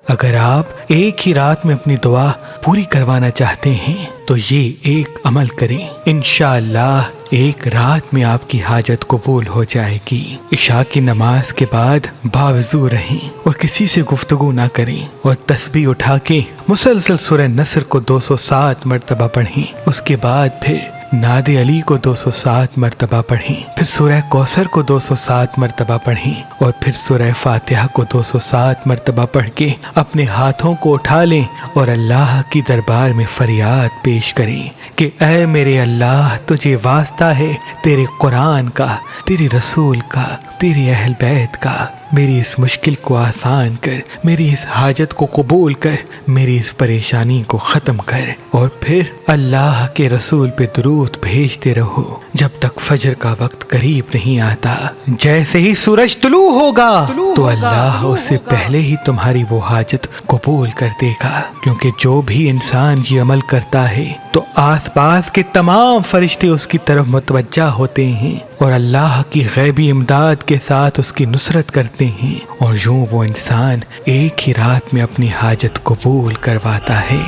اگر آپ ایک ہی رات میں اپنی دعا پوری کروانا چاہتے ہیں تو یہ ایک عمل کریں، انشاءاللہ ایک رات میں آپ کی حاجت قبول ہو جائے گی۔ عشاء کی نماز کے بعد باوضو رہیں اور کسی سے گفتگو نہ کریں، اور تسبیح اٹھا کے مسلسل سورہ نصر کو 207 مرتبہ پڑھیں۔ اس کے بعد پھر نعت علی کو 207 مرتبہ پڑھیں، پھر سورہ کوثر کو 207 مرتبہ پڑھیں، اور پھر سورہ فاتحہ کو 207 مرتبہ پڑھ کے اپنے ہاتھوں کو اٹھا لیں اور اللہ کی دربار میں فریاد پیش کریں کہ اے میرے اللہ، تجھے واسطہ ہے تیرے قرآن کا، تیرے رسول کا، تیرے اہل بیت کا، میری اس مشکل کو آسان کر، میری اس حاجت کو قبول کر، میری اس پریشانی کو ختم کر۔ اور پھر اللہ کے رسول پہ درود بھیجتے رہو جب تک فجر کا وقت قریب نہیں آتا۔ جیسے ہی سورج طلوع ہوگا تو اللہ اس سے پہلے ہی تمہاری وہ حاجت قبول کر دے گا، کیونکہ جو بھی انسان یہ عمل کرتا ہے تو آس پاس کے تمام فرشتے اس کی طرف متوجہ ہوتے ہیں اور اللہ کی غیبی امداد کے ساتھ اس کی نصرت کرتے ہیں، اور یوں وہ انسان ایک ہی رات میں اپنی حاجت قبول کرواتا ہے۔